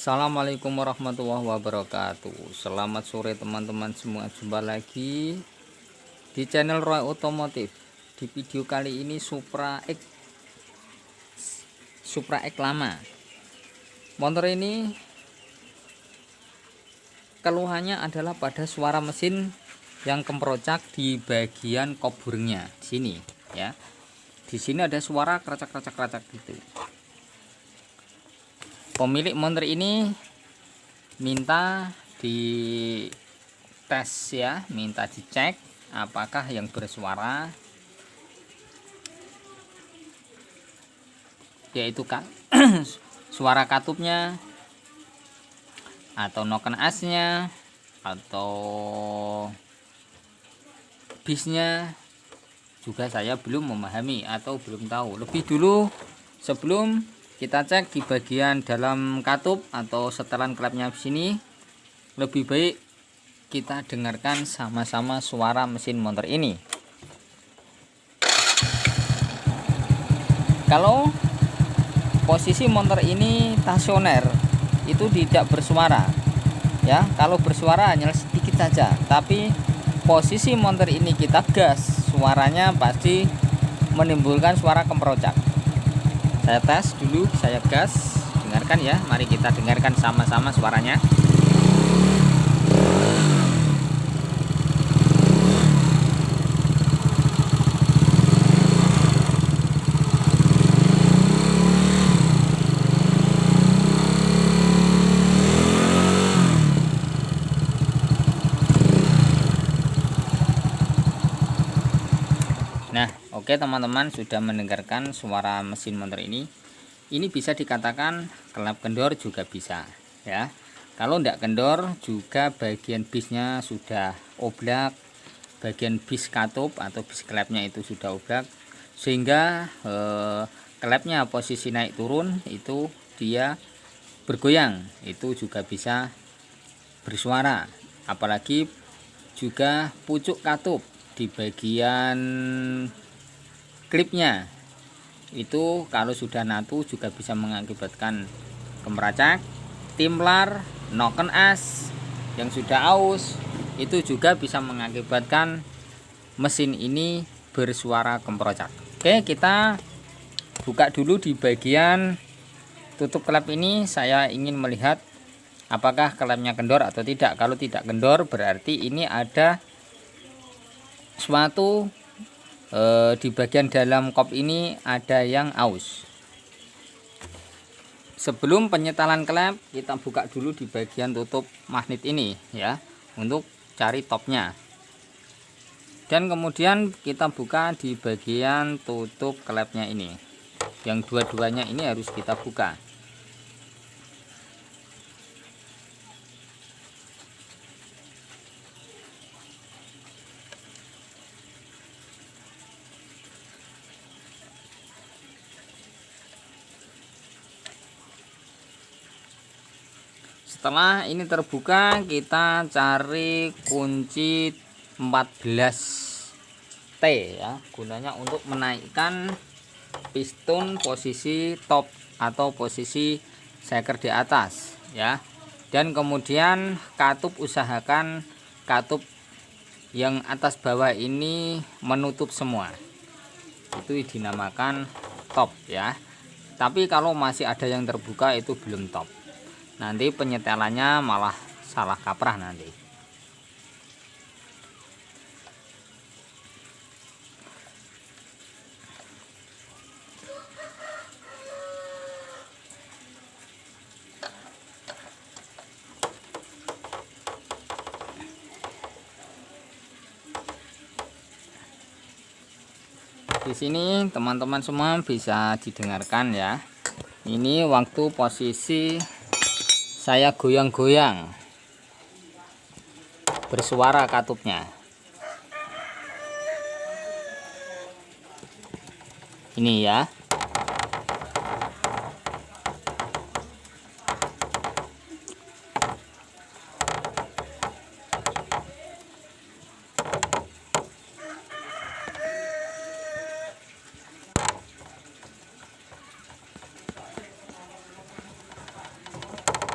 Assalamualaikum warahmatullahi wabarakatuh. Selamat sore teman-teman semua. Jumpa lagi di channel Roy Otomotif. Di video kali ini Supra X lama. Motor ini keluhannya adalah pada suara mesin yang kemprocak di bagian koburnya sini ya. Di sini ada suara keracak gitu. Pemilik motor ini minta di tes ya, minta dicek apakah yang bersuara yaitu suara katupnya atau noken asnya atau bisnya, juga saya belum memahami atau belum tahu. Lebih dulu sebelum kita cek di bagian dalam katup atau setelan klepnya sini, lebih baik kita dengarkan sama-sama suara mesin motor ini. Kalau posisi motor ini stasioner itu tidak bersuara ya, kalau bersuara hanya sedikit saja, tapi posisi motor ini kita gas, suaranya pasti menimbulkan suara kemprocak. Saya tes dulu, saya gas, dengarkan ya, mari kita dengarkan sama-sama suaranya. Nah, oke teman-teman, sudah mendengarkan suara mesin motor ini. Ini bisa dikatakan klep kendor juga bisa ya. Kalau tidak kendor juga bagian bisnya sudah oblak, bagian bis katup atau bis klepnya itu sudah oblak, sehingga klepnya posisi naik turun itu dia bergoyang, itu juga bisa bersuara. Apalagi juga pucuk katup di bagian klipnya itu kalau sudah natu juga bisa mengakibatkan kemracak, timplar, noken as yang sudah aus itu juga bisa mengakibatkan mesin ini bersuara kemprocak. Oke, kita buka dulu di bagian tutup klep ini. Saya ingin melihat apakah klepnya kendor atau tidak. Kalau tidak kendor berarti ini ada suatu di bagian dalam kop ini ada yang aus. Sebelum penyetalan klep, kita buka dulu di bagian tutup magnet ini ya, untuk cari topnya. Dan kemudian kita buka di bagian tutup klepnya ini. Yang dua-duanya ini harus kita buka. Setelah ini terbuka, kita cari kunci 14T ya, gunanya untuk menaikkan piston posisi top atau posisi seker di atas ya. Dan kemudian katup, usahakan katup yang atas bawah ini menutup semua, itu dinamakan top ya. Tapi kalau masih ada yang terbuka itu belum top, nanti penyetelannya malah salah kaprah nanti. Di sini teman-teman semua bisa didengarkan ya. Ini waktu posisi saya goyang-goyang bersuara katupnya. Ini ya.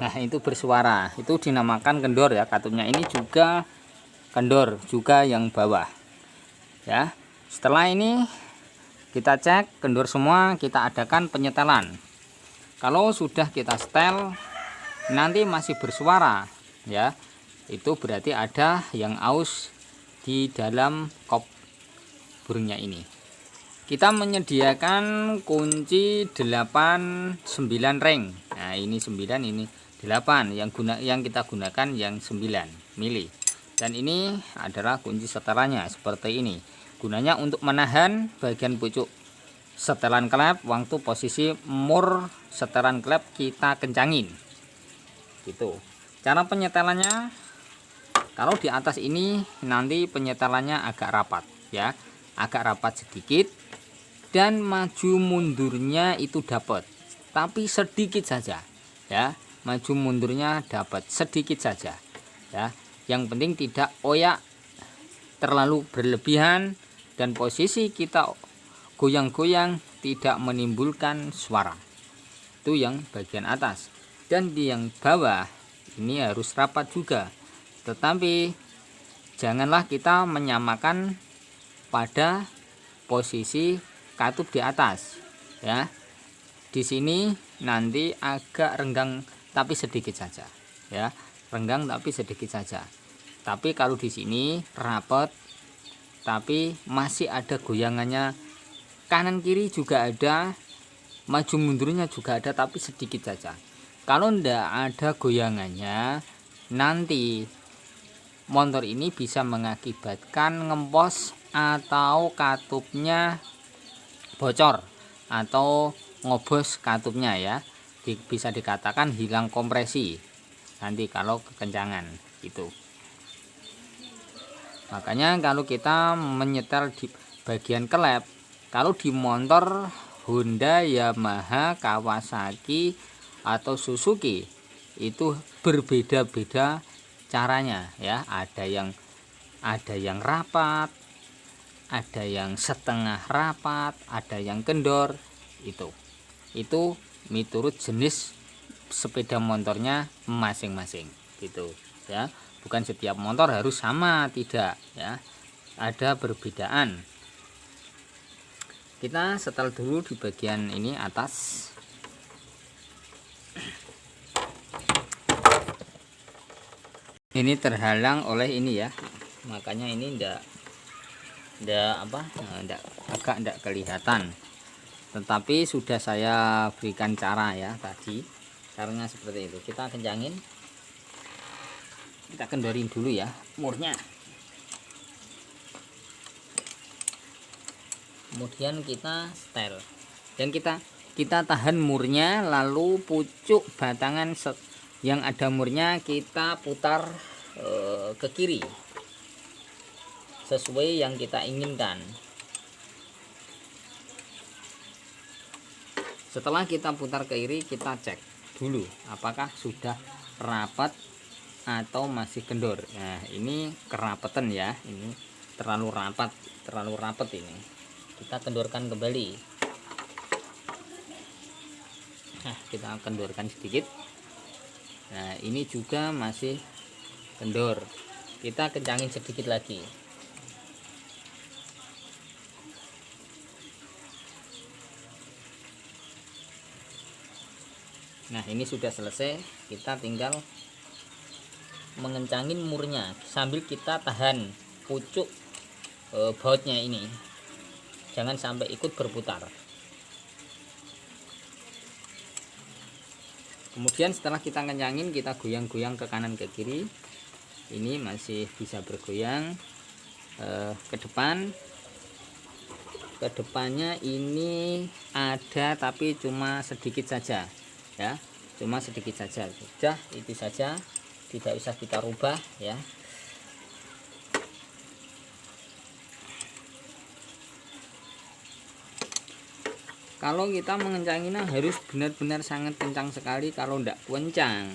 Nah, itu bersuara, itu dinamakan kendor ya. Katupnya ini juga kendor, juga yang bawah ya. Setelah ini kita cek kendor semua, kita adakan penyetelan. Kalau sudah kita setel nanti masih bersuara ya, itu berarti ada yang aus di dalam kop burungnya ini. Kita menyediakan kunci 8 9 ring. Nah, ini 9, ini 8. Yang kita gunakan yang 9 mili. Dan ini adalah kunci setelannya seperti ini. Gunanya untuk menahan bagian pucuk setelan klep waktu posisi mur setelan klep kita kencangin. Gitu. Cara penyetelannya, kalau di atas ini nanti penyetelannya agak rapat ya, agak rapat sedikit, dan maju mundurnya itu dapat, tapi sedikit saja ya. Maju mundurnya dapat sedikit saja ya. Yang penting tidak oyak terlalu berlebihan, dan posisi kita goyang-goyang tidak menimbulkan suara. Itu yang bagian atas. Dan di yang bawah ini harus rapat juga, tetapi janganlah kita menyamakan pada posisi katup di atas ya. Di sini nanti agak renggang tapi sedikit saja ya, renggang tapi sedikit saja. Tapi kalau di sini rapat tapi masih ada goyangannya, kanan kiri juga ada, maju mundurnya juga ada, tapi sedikit saja. Kalau ndak ada goyangannya, nanti motor ini bisa mengakibatkan ngempos atau katupnya bocor atau ngobos katupnya ya. Bisa dikatakan hilang kompresi nanti kalau kekencangan itu. Makanya kalau kita menyetel di bagian klep, kalau di motor Honda, Yamaha, Kawasaki atau Suzuki itu berbeda-beda caranya ya. Ada yang rapat, ada yang setengah rapat, ada yang kendor. Itu miturut jenis sepeda motornya masing-masing gitu ya. Bukan setiap motor harus sama, tidak ya, ada perbedaan. Kita setel dulu di bagian ini atas. Ini terhalang oleh ini ya, makanya ini agak ndak kelihatan. Tetapi sudah saya berikan cara ya tadi. Caranya seperti itu. Kita kencangin, kita kendorin dulu ya murnya. Kemudian kita setel dan kita tahan murnya, lalu pucuk batangan yang ada murnya kita putar ke kiri sesuai yang kita inginkan. Setelah kita putar ke kiri, kita cek dulu apakah sudah rapat atau masih kendor. Nah, ini kerapatan ya, ini terlalu rapat ini. Kita kendorkan kembali. Nah, kita kendorkan sedikit. Nah, ini juga masih kendor. Kita kencangin sedikit lagi. Nah, ini sudah selesai. Kita tinggal mengencangin murnya sambil kita tahan pucuk bautnya ini. Jangan sampai ikut berputar. Kemudian setelah kita kencangin, kita goyang-goyang ke kanan ke kiri. Ini masih bisa bergoyang ke depan. Ke depannya ini ada tapi cuma sedikit saja ya, cuma sedikit saja. Sudah itu saja, tidak usah kita rubah ya. Kalau kita mengencanginya harus benar-benar sangat kencang sekali. Kalau tidak kencang,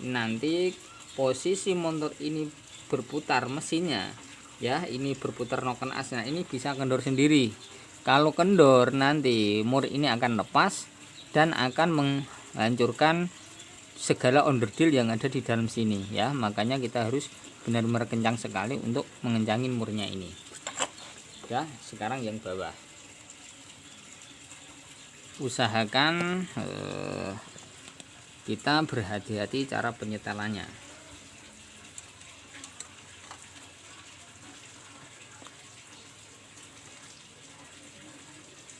nanti posisi motor ini berputar mesinnya ya, ini berputar noken asnya, ini bisa kendor sendiri. Kalau kendor nanti mur ini akan lepas dan akan menghancurkan segala onderdil yang ada di dalam sini ya. Makanya kita harus benar-benar kencang sekali untuk mengencangin murnya ini ya. Sekarang yang bawah, usahakan kita berhati-hati cara penyetelannya.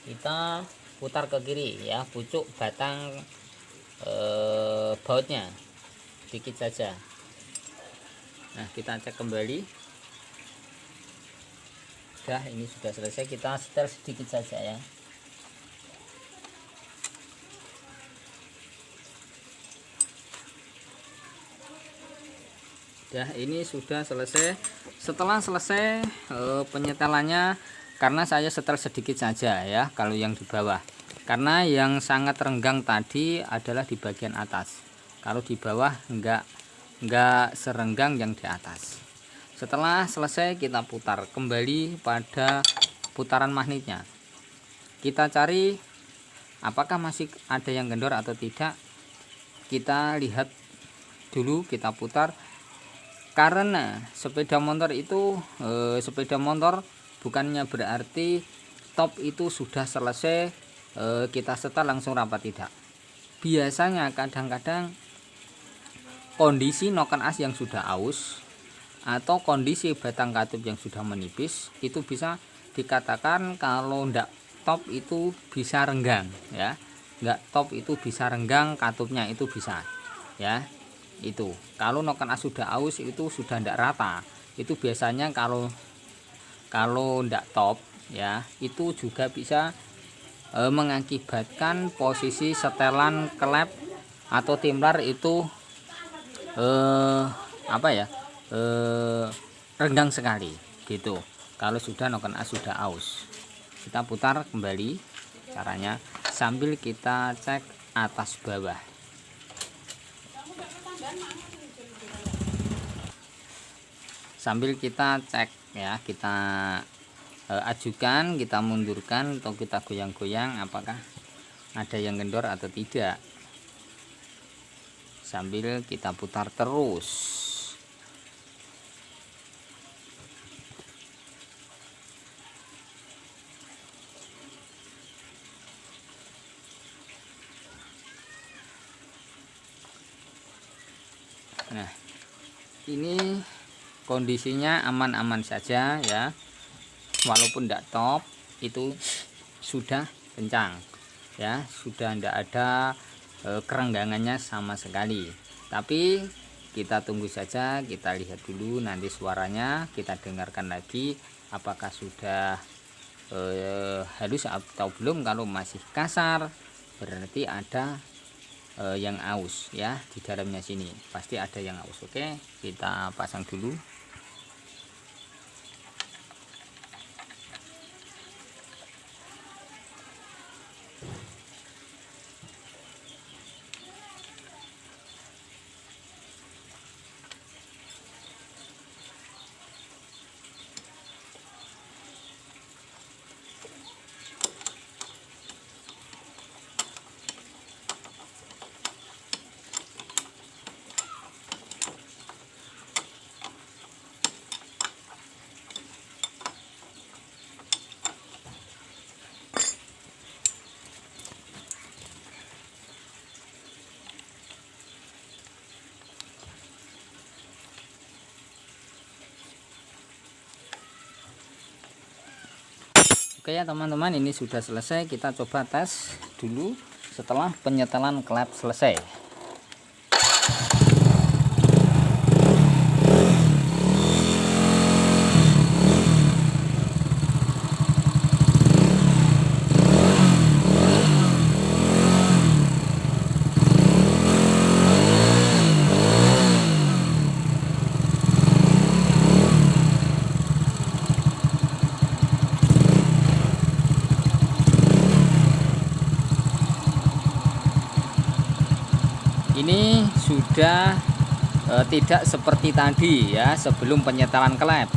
Kita putar ke kiri ya, pucuk batang bautnya sedikit saja. Nah, kita cek kembali. Dah, ini sudah selesai. Kita setel sedikit saja ya. Dah, ini sudah selesai. Setelah selesai penyetelannya, karena saya setel sedikit saja ya kalau yang di bawah, karena yang sangat renggang tadi adalah di bagian atas. Kalau di bawah enggak serenggang yang di atas. Setelah selesai, kita putar kembali pada putaran magnetnya. Kita cari apakah masih ada yang kendor atau tidak. Kita lihat dulu, kita putar. Karena sepeda motor itu sepeda motor bukannya berarti top itu sudah selesai kita setel langsung rapat, tidak. Biasanya kadang-kadang kondisi noken as yang sudah aus atau kondisi batang katup yang sudah menipis itu bisa dikatakan kalau ndak top itu bisa renggang ya. Nggak top itu bisa renggang, katupnya itu bisa ya. Itu kalau noken as sudah aus itu sudah ndak rata, itu biasanya kalau ndak top ya, itu juga bisa mengakibatkan posisi setelan klep atau timlar itu renggang sekali gitu. Kalau sudah noken as sudah aus, kita putar kembali caranya sambil kita cek atas bawah. Sambil kita cek ya, kita ajukan, kita mundurkan atau kita goyang-goyang apakah ada yang kendor atau tidak, sambil kita putar terus. Nah, ini kondisinya aman-aman saja ya, walaupun tidak top itu sudah kencang ya, sudah tidak ada kerenggangannya sama sekali. Tapi kita tunggu saja, kita lihat dulu nanti suaranya, kita dengarkan lagi apakah sudah halus atau belum. Kalau masih kasar berarti ada yang aus ya, di dalamnya sini pasti ada yang aus. Oke, kita pasang dulu. Oke ya teman-teman, ini sudah selesai. Kita coba tes dulu setelah penyetelan klep selesai. Ini sudah tidak seperti tadi ya sebelum penyetelan klep.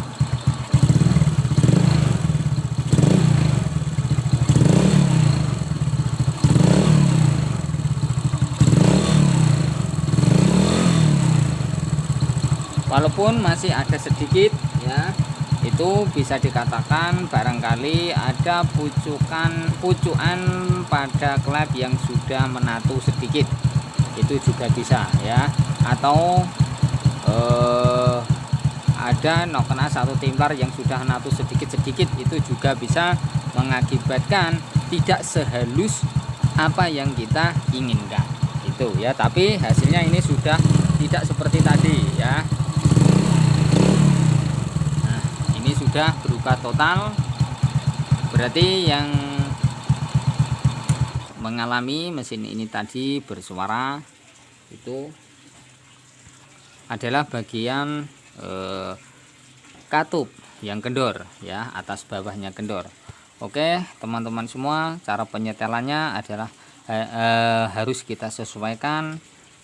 walaupun masih ada sedikit ya, itu bisa dikatakan barangkali ada pucukan pada klep yang sudah menatu sedikit, itu juga bisa ya. Atau ada kena satu timplar yang sudah natu sedikit-sedikit, itu juga bisa mengakibatkan tidak sehalus apa yang kita inginkan itu ya. Tapi hasilnya ini sudah tidak seperti tadi ya. Nah, ini sudah berubah total, berarti yang mengalami mesin ini tadi bersuara itu adalah bagian katup yang kendor ya, atas bawahnya kendor. Oke teman-teman semua, cara penyetelannya adalah harus kita sesuaikan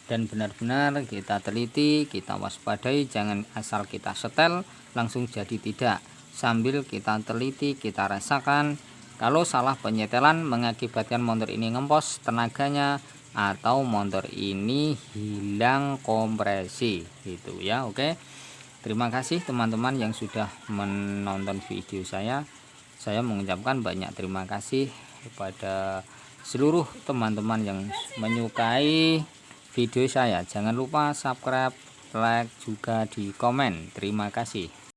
dan benar-benar kita teliti, kita waspadai, jangan asal kita setel langsung jadi tidak, sambil kita teliti, kita rasakan. Kalau salah penyetelan mengakibatkan motor ini ngempos tenaganya atau motor ini hilang kompresi gitu ya. Oke, terima kasih teman-teman yang sudah menonton video saya. Saya mengucapkan banyak terima kasih kepada seluruh teman-teman yang menyukai video saya. Jangan lupa subscribe, like, juga di komen. Terima kasih.